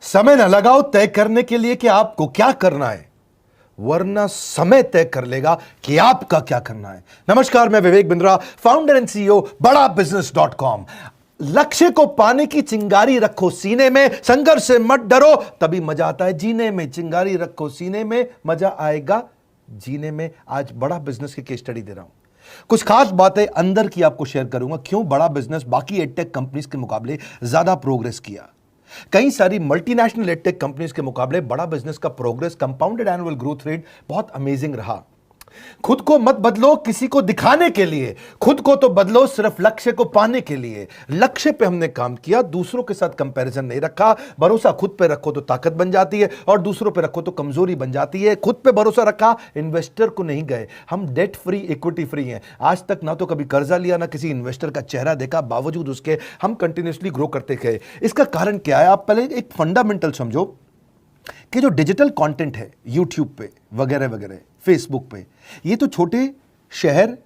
समय न लगाओ तय करने के लिए कि आपको क्या करना है, वरना समय तय कर लेगा कि आपका क्या करना है। नमस्कार, मैं Vivek Bindra, founder and CEO बड़ा बिजनेस .com। लक्ष्य को पाने की चिंगारी रखो सीने में, संघर्ष से मत डरो, तभी मजा आता है जीने में। चिंगारी रखो सीने में, मजा आएगा जीने में। आज बड़ा बिजनेस की केस स्टडी दे रहा हूं, कुछ खास बातें अंदर की आपको शेयर करूंगा, क्यों बड़ा बिजनेस बाकी एडटेक कंपनीज के मुकाबले ज्यादा प्रोग्रेस किया। कई सारी मल्टीनेशनल एडटेक कंपनीज के मुकाबले बड़ा बिजनेस का progress, compounded annual growth rate बहुत अमेजिंग रहा। खुद को मत बदलो किसी को दिखाने के लिए, खुद को तो बदलो सिर्फ लक्ष्य को पाने के लिए। लक्ष्य पे हमने काम किया, दूसरों के साथ कंपैरिजन नहीं रखा। भरोसा खुद पे रखो तो ताकत बन जाती है, और दूसरों पे रखो तो कमजोरी बन जाती है। खुद पे भरोसा रखा, इन्वेस्टर को नहीं गए। हम डेट फ्री, इक्विटी फ्री हैं। आज तक ना तो कभी कर्जा लिया, ना किसी इन्वेस्टर का चेहरा देखा, बावजूद उसके हम कंटिन्यूसली ग्रो करते गए। इसका कारण क्या है? आप पहले एक फंडामेंटल समझो कि जो डिजिटल कंटेंट है यूट्यूब पे वगैरह वगैरह, फेसबुक पे, ये तो छोटे शहर,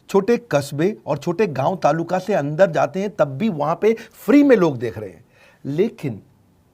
छोटे कस्बे और छोटे गांव तालुका से अंदर जाते हैं, तब भी वहां पे फ्री में लोग देख रहे हैं। लेकिन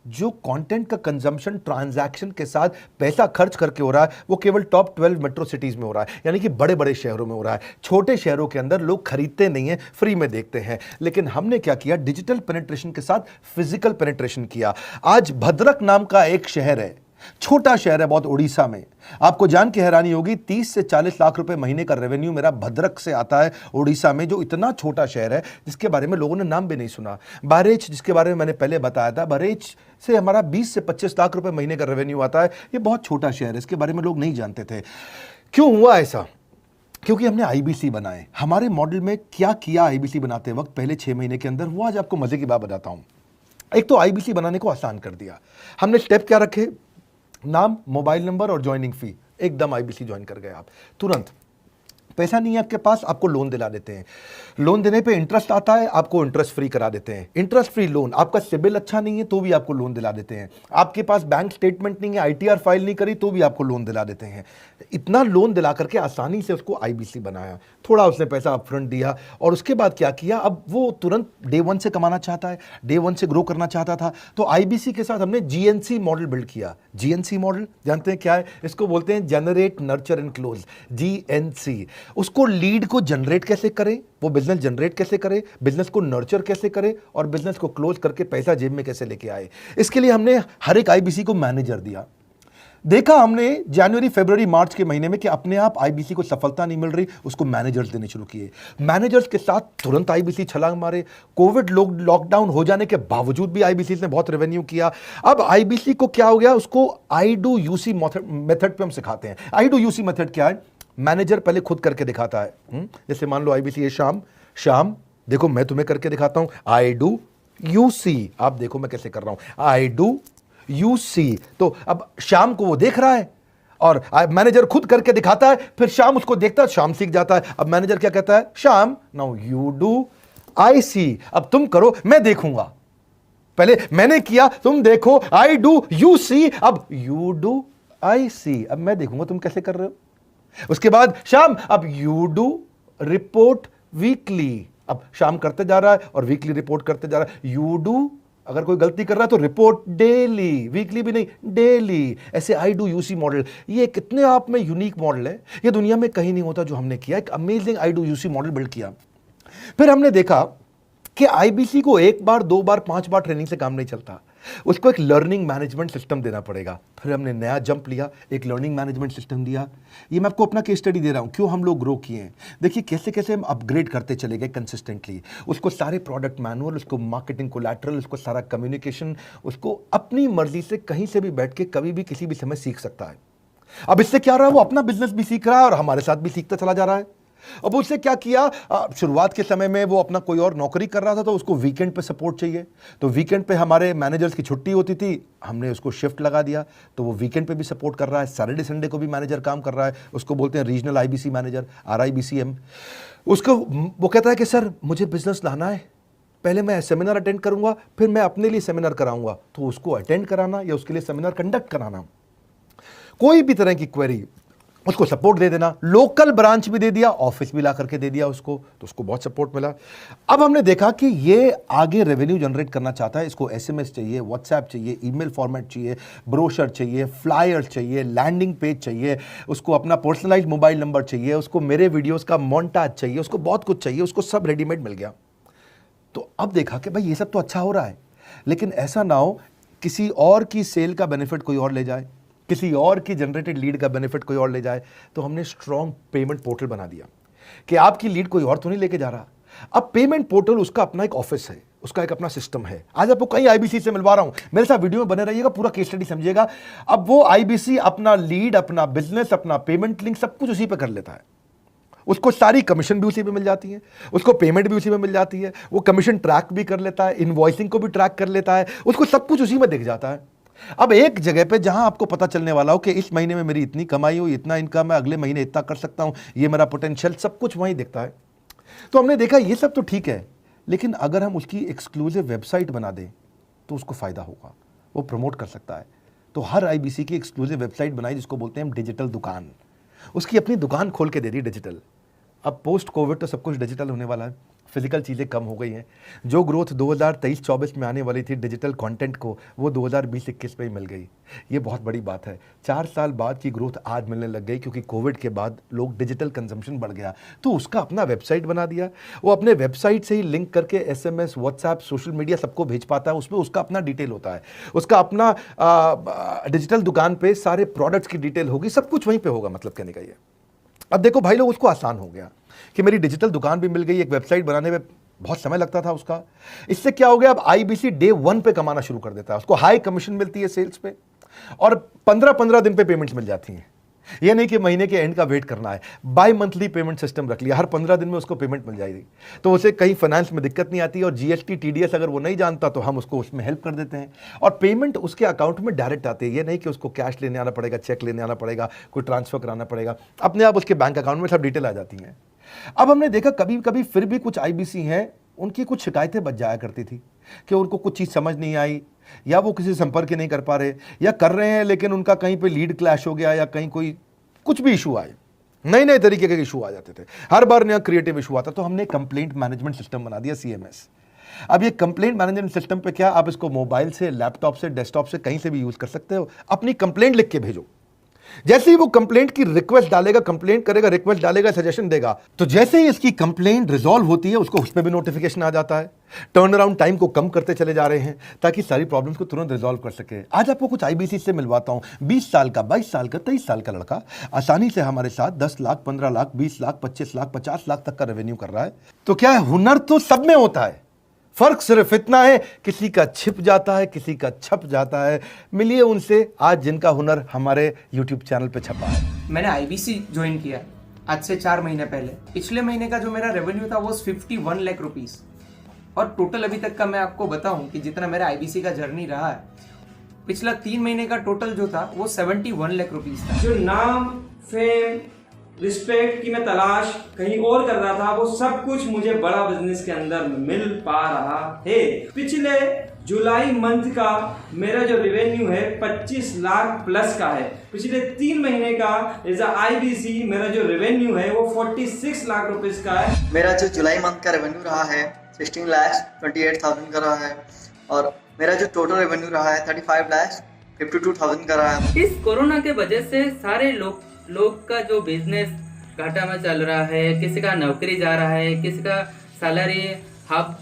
जो कंटेंट का कंजम्पशन ट्रांजैक्शन के साथ पैसा खर्च करके हो रहा है, वो केवल टॉप 12 मेट्रो सिटीज में हो रहा है, यानी कि बड़े बड़े शहरों में हो रहा है। छोटे शहरों के अंदर लोग खरीदते नहीं हैं, फ्री में देखते हैं। लेकिन हमने क्या किया? डिजिटल पेनिट्रेशन के साथ फिजिकल पेनिट्रेशन किया। आज भद्रक नाम का एक शहर है, छोटा शहर है बहुत, उड़ीसा में। आपको जान के हैरानी होगी, 30 से 40 लाख रुपए महीने का रेवेन्यू मेरा भद्रक से आता है, उड़ीसा में, जो इतना छोटा शहर है जिसके बारे में लोगों ने नाम भी नहीं सुना। बहरेच, जिसके बारे में मैंने पहले बताया था, बहरेच से हमारा 20 से 25 लाख रुपए महीने का रेवेन्यू आता है। ये बहुत छोटा शहर है, इसके बारे में लोग नहीं जानते थे। क्यों हुआ ऐसा? क्योंकि हमने आईबीसी बनाए। हमारे मॉडल में क्या किया आईबीसी बनाते वक्त पहले 6 महीने के अंदर, वो आज आपको मजे की बात बताता हूं। एक तो आईबीसी बनाने को आसान कर दिया हमने। स्टेप क्या रखे? नाम, मोबाइल नंबर और ज्वाइनिंग फी। एकदम आईबीसी ज्वाइन कर गए आप तुरंत। पैसा नहीं है आपके पास, आपको लोन दिला देते हैं। लोन देने पे इंटरेस्ट आता है, आपको इंटरेस्ट फ्री करा देते हैं। Interest free loan. आपका सिबिल अच्छा नहीं है तो भी आपको लोन दिला देते हैं। आपके पास बैंक स्टेटमेंट नहीं है, आईटीआर फाइल नहीं करी, तो भी आपको लोन दिला देते हैं। इतना लोन दिला करके आसानी से उसको आईबीसी बनाया। थोड़ा उसने पैसा अपफ्रंट दिया, और उसके बाद क्या किया? अब वो तुरंत डे 1 से कमाना चाहता है, डे 1 से ग्रो करना चाहता था। तो आईबीसी के साथ हमने जीएनसी मॉडल बिल्ड किया। जीएनसी मॉडल जानते हैं क्या है? इसको बोलते हैं generate, nurture and close, GNC. उसको लीड को जनरेट कैसे करें, वो बिजनेस जनरेट कैसे करे, बिजनेस को नर्चर कैसे करे, और बिजनेस को क्लोज करके पैसा जेब में कैसे लेके आए। इसके लिए हमने हर एक आईबीसी को मैनेजर दिया। देखा हमने जनवरी, फरवरी, मार्च के महीने में कि अपने आप आईबीसी को सफलता नहीं मिल रही, उसको मैनेजर्स देने शुरू किए। मैनेजर्स के साथ तुरंत आईबीसी छलांग मारे। कोविड लॉकडाउन हो जाने के बावजूद भी आईबीसी ने बहुत रेवेन्यू किया। अब आईबीसी को क्या हो गया? उसको आई डू यूसी मेथड पे हम सिखाते हैं। आई डू यूसी मेथड क्या है? मैनेजर पहले खुद करके दिखाता है। जैसे मान लो आईबीसी है, शाम देखो मैं तुम्हें करके दिखाता हूं, आई डू यूसी। आप देखो मैं कैसे कर रहा हूं, आई डू यूसी। तो अब शाम को वो देख रहा है, और मैनेजर खुद करके दिखाता है, फिर शाम उसको देखता है, शाम सीख जाता है। अब मैनेजर क्या कहता है? शाम, नाउ यू डू आई सी। अब तुम करो, मैं देखूंगा। पहले मैंने किया, तुम देखो, आई डू यू सी, अब यू डू आई सी। अब मैं देखूंगा तुम कैसे कर रहे हो। उसके बाद शाम, अब यू डू रिपोर्ट वीकली। अब शाम करते जा रहा है और वीकली रिपोर्ट करते जा रहा है। यू डू, अगर कोई गलती कर रहा है तो रिपोर्ट डेली, वीकली भी नहीं, डेली। ऐसे आई डू यूसी मॉडल, ये कितने आप में यूनिक मॉडल है, ये दुनिया में कहीं नहीं होता जो हमने किया। एक amazing I do UC model build किया। फिर हमने देखा कि आईबीसी को 1 बार, 2 बार, 5 बार ट्रेनिंग से काम नहीं चलता, उसको एक लर्निंग मैनेजमेंट सिस्टम देना पड़ेगा। फिर हमने नया जंप लिया, एक लर्निंग मैनेजमेंट सिस्टम दिया। ये मैं आपको अपना केस स्टडी दे रहा हूं, क्यों हम लोग ग्रो किए हैं। देखिए कैसे कैसे हम अपग्रेड करते चले गए कंसिस्टेंटली। उसको सारे प्रोडक्ट मैनुअल, उसको मार्केटिंग कोलैटरल, उसको सारा कम्युनिकेशन, उसको अपनी मर्जी से कहीं से भी बैठ के कभी भी किसी भी समय सीख सकता है। अब इससे क्या रहा है? वो अपना बिजनेस भी सीख रहा है और हमारे साथ भी सीखता चला जा रहा है। अब उससे क्या किया? शुरुआत के समय में वो अपना कोई और नौकरी कर रहा था, तो उसको वीकेंड पे सपोर्ट चाहिए। तो वीकेंड पे हमारे मैनेजर्स की छुट्टी होती थी, हमने उसको शिफ्ट लगा दिया, तो वो वीकेंड पे भी सपोर्ट कर रहा है। सैटरडे संडे को भी मैनेजर काम कर रहा है। उसको बोलते हैं रीजनल आईबीसी मैनेजर, RIBCM। उसको वो कहता है कि सर मुझे बिजनेस लाना है, पहले मैं सेमिनार अटेंड करूंगा, फिर मैं अपने लिए सेमिनार कराऊंगा। तो उसको अटेंड कराना या उसके लिए सेमिनार कंडक्ट कराना, कोई भी तरह की क्वेरी, उसको सपोर्ट दे देना, लोकल ब्रांच भी दे दिया, ऑफिस भी ला करके दे दिया उसको, तो उसको बहुत सपोर्ट मिला। अब हमने देखा कि ये आगे रेवेन्यू जनरेट करना चाहता है, इसको एसएमएस चाहिए, व्हाट्सएप चाहिए, ईमेल फॉर्मेट चाहिए, ब्रोशर चाहिए, फ्लायर चाहिए, लैंडिंग पेज चाहिए, उसको अपना पर्सनलाइज्ड मोबाइल नंबर चाहिए, उसको मेरे वीडियोस का मोन्टाज चाहिए, उसको बहुत कुछ चाहिए, उसको सब रेडीमेड मिल गया। तो अब देखा कि भाई ये सब तो अच्छा हो रहा है, लेकिन ऐसा ना हो किसी और की सेल का बेनिफिट कोई और ले जाए, किसी और की जनरेटेड लीड का बेनिफिट कोई और ले जाए। तो हमने स्ट्रॉन्ग पेमेंट पोर्टल बना दिया कि आपकी लीड कोई और तो नहीं लेके जा रहा। अब पेमेंट पोर्टल उसका अपना एक ऑफिस है, उसका एक अपना सिस्टम है। आज आपको कई आईबीसी से मिलवा रहा हूं, मेरे साथ वीडियो में बने रहिएगा, पूरा केस स्टडी समझिएगा। अब वो आईबीसी अपना लीड, अपना बिजनेस, अपना पेमेंट लिंक सब कुछ उसी पे कर लेता है। उसको सारी कमीशन भी उसी पे मिल जाती है, उसको पेमेंट भी उसी में मिल जाती है, वो कमीशन ट्रैक भी कर लेता है, इनवॉइसिंग को भी ट्रैक कर लेता है, उसको सब कुछ उसी में दिख जाता है। अब एक जगह पे जहां आपको पता चलने वाला हो कि इस महीने में मेरी इतनी कमाई हो, इतना इनकम है, अगले महीने इतना कर सकता हूं, ये मेरा पोटेंशियल, सब कुछ वहीं दिखता है। तो हमने देखा ये सब तो ठीक है, लेकिन अगर हम उसकी एक्सक्लूसिव वेबसाइट बना दें तो उसको फायदा होगा, वो प्रमोट कर सकता है। तो हर आईबीसी की एक्सक्लूसिव वेबसाइट बनाई, जिसको बोलते हैं हम डिजिटल दुकान। उसकी अपनी दुकान खोल के दे दी डिजिटल। अब पोस्ट कोविड तो सब कुछ डिजिटल होने वाला है, फिजिकल चीज़ें कम हो गई हैं। जो ग्रोथ 2023-24 में आने वाली थी डिजिटल कंटेंट को, वो 2020-21 में ही मिल गई। ये बहुत बड़ी बात है। 4 साल बाद की ग्रोथ आज मिलने लग गई, क्योंकि कोविड के बाद लोग डिजिटल कंजम्पशन बढ़ गया। तो उसका अपना वेबसाइट बना दिया, वो अपने वेबसाइट से ही लिंक करके एसएमएस, व्हाट्सएप, सोशल मीडिया सबको भेज पाता है। उसमें उसका अपना डिटेल होता है, उसका अपना डिजिटल दुकान पे सारे प्रोडक्ट्स की डिटेल होगी, सब कुछ वहीं पर होगा। मतलब कहने का ये, अब देखो भाई लोग, उसको आसान हो गया कि मेरी डिजिटल दुकान भी मिल गई। एक वेबसाइट बनाने में बहुत समय लगता था उसका। इससे क्या हो गया, अब आईबीसी डे 1 पे कमाना शुरू कर देता है। उसको हाई कमीशन मिलती है सेल्स पे, और 15-15 दिन पे पेमेंट्स मिल जाती हैं। ये नहीं कि महीने के एंड का वेट करना है, बाई मंथली पेमेंट सिस्टम रख लिया, हर 15 दिन में उसको पेमेंट मिल जाएगी। तो उसे कहीं फाइनेंस में दिक्कत नहीं आती, और जीएसटी, टीडीएस अगर वो नहीं जानता तो हम उसको उसमें हेल्प कर देते हैं, और पेमेंट उसके अकाउंट में डायरेक्ट आती है। ये नहीं कि उसको कैश लेने आना पड़ेगा, चेक लेने आना पड़ेगा, कोई ट्रांसफर कराना पड़ेगा, अपने आप उसके बैंक अकाउंट में सब डिटेल आ जाती हैं। अब हमने देखा कभी कभी फिर भी कुछ आईबीसी हैं, उनकी कुछ शिकायतें बच जाया करती थी कि उनको कुछ चीज़ समझ नहीं आई, या वो किसी संपर्क ही नहीं कर पा रहे, या कर रहे हैं लेकिन उनका कहीं पे लीड क्लैश हो गया, या कहीं कोई कुछ भी इशू आए, नए नए तरीके के इशू आ जाते थे, हर बार नया क्रिएटिव इशू आता। तो हमने कंप्लेंट मैनेजमेंट सिस्टम बना दिया, सीएमएस। अब ये कंप्लेंट मैनेजमेंट सिस्टम पे क्या, आप इसको मोबाइल से, लैपटॉप से, डेस्कटॉप से, कहीं से भी यूज कर सकते हो। अपनी कंप्लेंट लिख के भेजो, जैसे ही वो कंप्लेंट की रिक्वेस्ट डालेगा, कंप्लेंट करेगा, रिक्वेस्ट डालेगा, सजेशन देगा, तो जैसे ही इसकी कंप्लेंट रिजॉल्व होती है उसको उसमें भी नोटिफिकेशन आ जाता है। टर्न अराउंड टाइम को कम करते चले जा रहे हैं, ताकि सारी प्रॉब्लम्स को तुरंत रिजॉल्व कर सके। आज आपको कुछ आईबीसी से मिलवाता हूं, 20 साल का, 22 साल का, 23 साल का लड़का आसानी से हमारे साथ 10 लाख, 15 लाख, 20 लाख, 25 लाख, 50 लाख तक का रेवेन्यू कर रहा है। तो क्या है, हुनर तो सब में होता है, फर्क सिर्फ इतना है, किसी का छिप जाता है, किसी का छप जाता है। मिलिए उनसे आज जिनका हुनर हमारे YouTube चैनल पे छपा है। मैंने आईबीसी ज्वाइन किया आज से 4 महीने पहले। पिछले महीने का जो मेरा रेवेन्यू था वो 51 लाख रुपीस, और टोटल अभी तक का मैं आपको बताऊं कि जितना मेरा आईबीसी का जर्नी रहा है, पिछला 3 महीने का टोटल जो था वो 71 लाख रुपीस था। जो नाम, फेम, रिस्पेक्ट की मैं तलाश कहीं और कर रहा था, वो सब कुछ मुझे बड़ा बिजनेस के अंदर मिल पा रहा है। पिछले जुलाई मंथ का मेरा जो रेवेन्यू है 25 लाख प्लस का है। पिछले 3 महीने का एज अ आईबीसी मेरा जो रेवेन्यू है वो 46 लाख रुपीस का है। मेरा जो जुलाई मंथ का रेवेन्यू रहा है 16 लाख 28,000 का रहा है, और मेरा जो टोटल रेवेन्यू रहा है 35 लाख 52,000 का रहा है। इस कोरोना के वजह से सारे लोग का जो बिजनेस घाटा में चल रहा है, किसी का नौकरी जा रहा है, किसी का सैलरी हाफ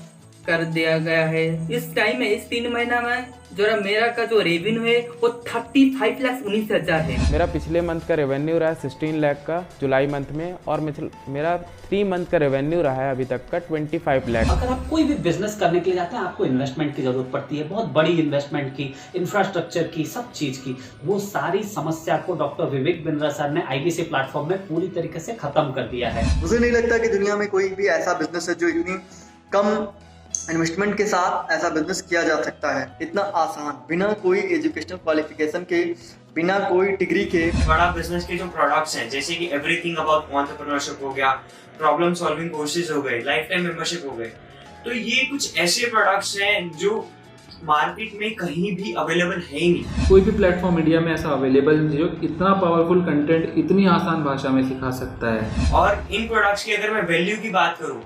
कर दिया गया है। इस टाइम में, इस 3 महीना में जो मेरा का जो रेवेन्यू है वो 35,19,000 है। मेरा पिछले मंथ का रेवेन्यू रहा है 16 लाख का जुलाई मंथ में, और मेरा 3 मंथ का रेवेन्यू रहा है अभी तक का 25 लाख। अगर आप कोई भी बिजनेस करने के लिए जाते हैं, आपको इन्वेस्टमेंट की जरूरत पड़ती है, बहुत बड़ी इन्वेस्टमेंट की, इंफ्रास्ट्रक्चर की, सब चीज की। वो सारी समस्या को डॉक्टर विवेक बिंद्रा सर ने आईबीसी प्लेटफॉर्म में पूरी तरीके से खत्म कर दिया है। मुझे नहीं लगता कि दुनिया में कोई भी ऐसा बिजनेस है जो इतनी कम इन्वेस्टमेंट के साथ ऐसा बिजनेस किया जा सकता है, इतना आसान, बिना कोई एजुकेशनल क्वालिफिकेशन के, बिना कोई डिग्री के। बड़ा बिजनेस के जो प्रोडक्ट्स हैं, जैसे कि एवरीथिंग अबाउट एंटरप्रेन्योरशिप हो गया, प्रॉब्लम सॉल्विंग कोर्सेज हो गए, लाइफ टाइम मेंबरशिप हो गए, तो ये कुछ ऐसे प्रोडक्ट्स हैं जो मार्केट में कहीं भी अवेलेबल है ही नहीं। कोई भी प्लेटफॉर्म इंडिया में ऐसा अवेलेबल नहीं जो इतना पावरफुल कंटेंट इतनी आसान भाषा में सिखा सकता है। और इन प्रोडक्ट्स की अगर मैं वैल्यू की बात करूं,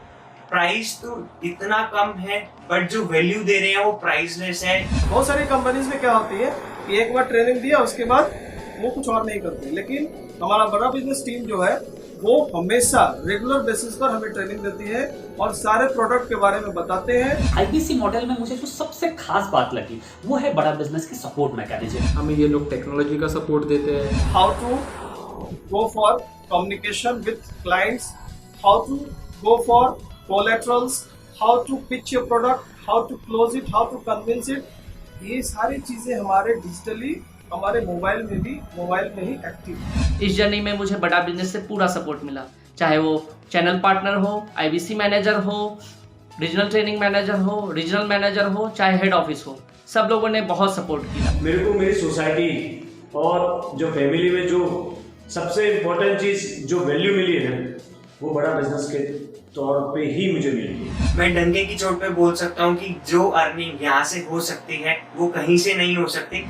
प्राइस तो इतना कम है बट जो वैल्यू दे रहे हैं वो प्राइसलेस है। बहुत सारी कंपनीज में क्या होती है कि एक बार ट्रेनिंग दिया उसके बाद वो कुछ और नहीं करते, लेकिन हमारा बड़ा बिजनेस टीम जो है वो हमेशा रेगुलर बेसिस पर हमें ट्रेनिंग देती है और सारे प्रोडक्ट के बारे में बताते हैं। आईबीसी मॉडल में मुझे जो सबसे खास बात लगी वो है बड़ा बिजनेस की सपोर्ट मैकेनिज्म। हमें ये लोग टेक्नोलॉजी का सपोर्ट देते हैं। How to go for communication with clients, how to go for collaterals, how to pitch your product, how to close it, how to convince it, ये सारी चीजें हमारे डिजिटली हमारे मोबाइल में ही एक्टिव है। इस जर्नी में मुझे बड़ा बिजनेस से पूरा सपोर्ट मिला, चाहे वो चैनल पार्टनर हो, आईबीसी मैनेजर हो, रीजनल ट्रेनिंग मैनेजर हो, रीजनल मैनेजर हो, चाहे हेड ऑफिस हो, सब लोगों ने बहुत सपोर्ट किया। मेरे को मेरी सोसाइटी और जो फैमिली में जो सबसे इम्पोर्टेंट चीज़ जो वैल्यू मिली है ना, वो बड़ा बिजनेस के तौर पे ही मुझे मिली। मैं डंके की चोट पे बोल सकता हूँ कि जो अर्निंग यहाँ से हो सकती है वो कहीं से नहीं हो सकती।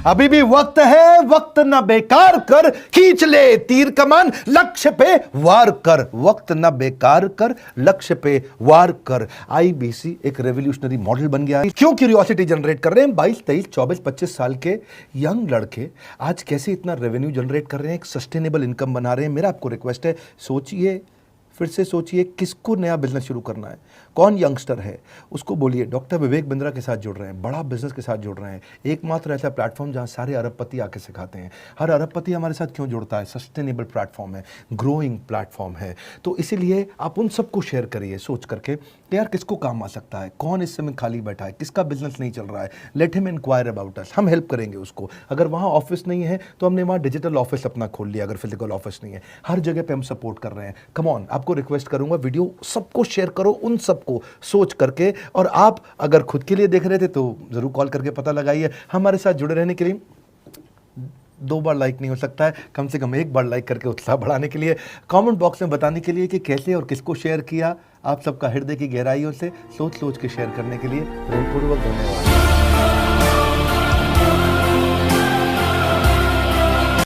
अभी भी वक्त है, वक्त न बेकार कर, खींच ले तीर कमान, लक्ष्य पे वार कर, वक्त न बेकार कर, लक्ष्य पे वार कर। आईबीसी एक रेवोल्यूशनरी मॉडल बन गया है। क्यों क्यूरियोसिटी जनरेट कर रहे हैं 22, 23, 24, 25 साल के यंग लड़के आज कैसे इतना रेवेन्यू जनरेट कर रहे हैं, एक सस्टेनेबल इनकम बना रहे हैं। मेरा आपको रिक्वेस्ट है, सोचिए, फिर से सोचिए किसको नया बिजनेस शुरू करना है, कौन यंगस्टर है, उसको बोलिए डॉक्टर विवेक बिंद्रा के साथ जुड़ रहे हैं, बड़ा बिजनेस के साथ जुड़ रहे हैं। एकमात्र ऐसा प्लेटफॉर्म जहां सारे अरबपति आके सिखाते हैं। हर अरबपति हमारे साथ क्यों जुड़ता है? सस्टेनेबल प्लेटफॉर्म है, ग्रोइंग प्लेटफॉर्म है। तो इसीलिए आप उन सबको शेयर करिए सोच करके कि यार किसको काम आ सकता है, कौन इस समय खाली बैठा है, किसका बिजनेस नहीं चल रहा है, let him enquire about us, हम हेल्प करेंगे उसको। अगर वहाँ ऑफिस नहीं है तो हमने वहाँ डिजिटल ऑफिस अपना खोल लिया, अगर फिजिकल ऑफिस नहीं है, हर जगह पे हम सपोर्ट कर रहे हैं। कम ऑन, आपको रिक्वेस्ट करूंगा वीडियो सबको शेयर करो, उन सबको सोच करके। और आप अगर खुद के लिए देख रहे थे तो जरूर कॉल करके पता लगाइए। हमारे साथ जुड़े रहने के लिए 2 बार लाइक नहीं हो सकता है, कम से कम 1 बार लाइक करके उत्साह बढ़ाने के लिए, कमेंट बॉक्स में बताने के लिए कि कैसे और किसको शेयर किया। आप सबका हृदय की गहराइयों से सोच सोच के शेयर करने के लिए प्रेमपूर्वक धन्यवाद।